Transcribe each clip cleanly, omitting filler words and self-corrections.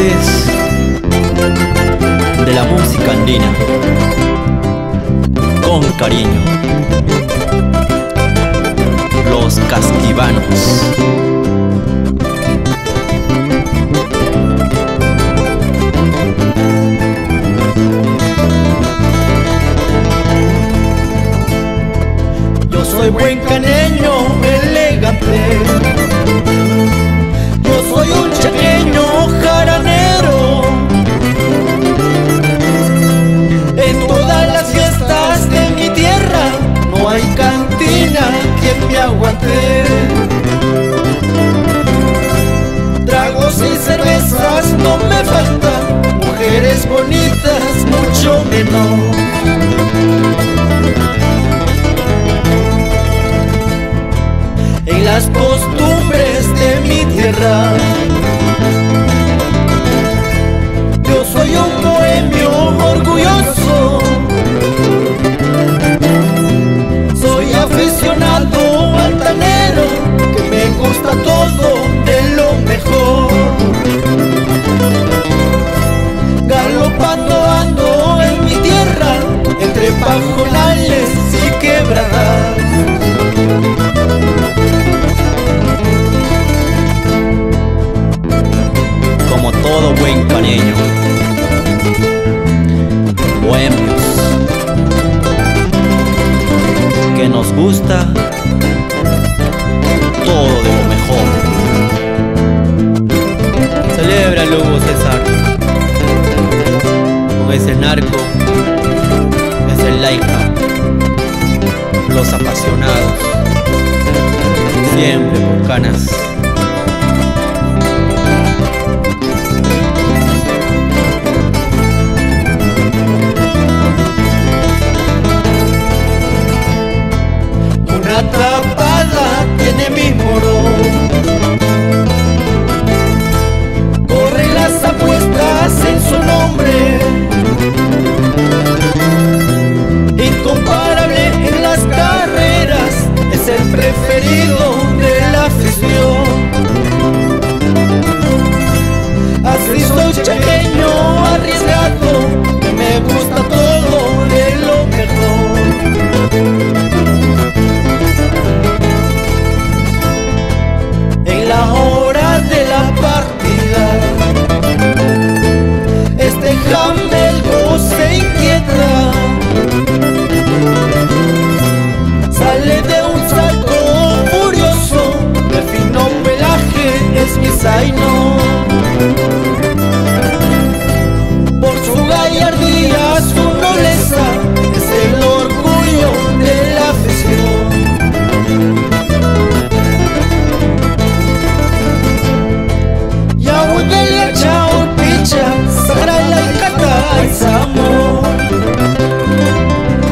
amantes de la música andina, con cariño, los casquivanos. Yo soy buen caneño, elegante. Yo soy un chaqueño jaranero. En todas las fiestas de mi tierra no hay cantina quien me aguante. Tragos y cervezas no me faltan, mujeres bonitas mucho menos. En las costumbres de mi tierra, yo soy un bohemio orgulloso. Soy aficionado altanero, que me gusta todo de lo mejor. Galopando ando en mi tierra, entre pajonales y quebradas. Como todo buen caneño, bohemios, que nos gusta todo de lo mejor. Celebra Hugo César con ese narco, ese laica, los apasionados, siempre por canas. Una tapada tiene mi moro, corren las apuestas en su nombre. Incomparable en las carreras, es el preferido de la afición. Así soy chaqueño arriesgado, que me gusta todo de lo mejor. En la hora de la partida, este jamelgo se inquieta. Sale de un salto furioso, de fino pelaje es mi zaino. Por su gallardía, su nobleza, es el orgullo de la afición. Yahudelia chao picha, sagrala y cata es amor.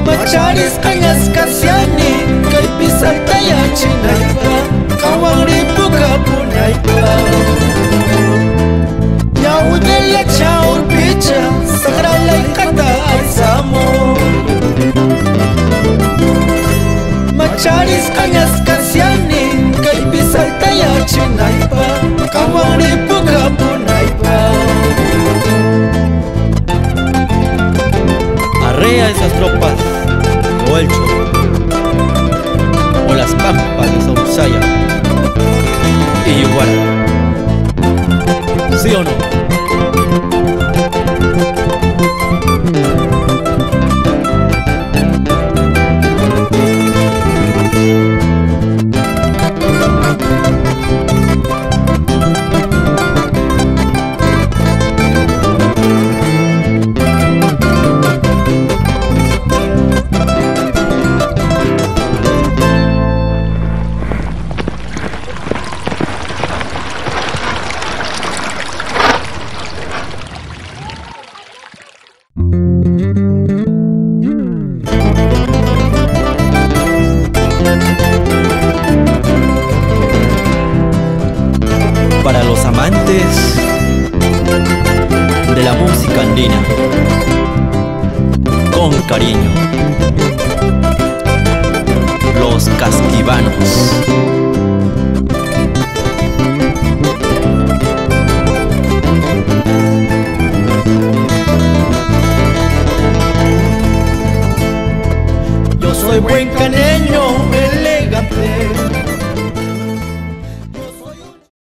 Macharis cañas casiani, kay pisarta ya chinaipa, kawangri puka punaipa. Yahudelia chao picha, sagrala y cata es amor. Macharis cañas casiani, kay pisarta ya chinaipa, kawangri puka punaipa. Arrea esas tropas, o el Choro, o las pampas de Sausaya y Iguala. ¿Sí o no? Para los amantes de la música andina, con cariño, los casquivanos.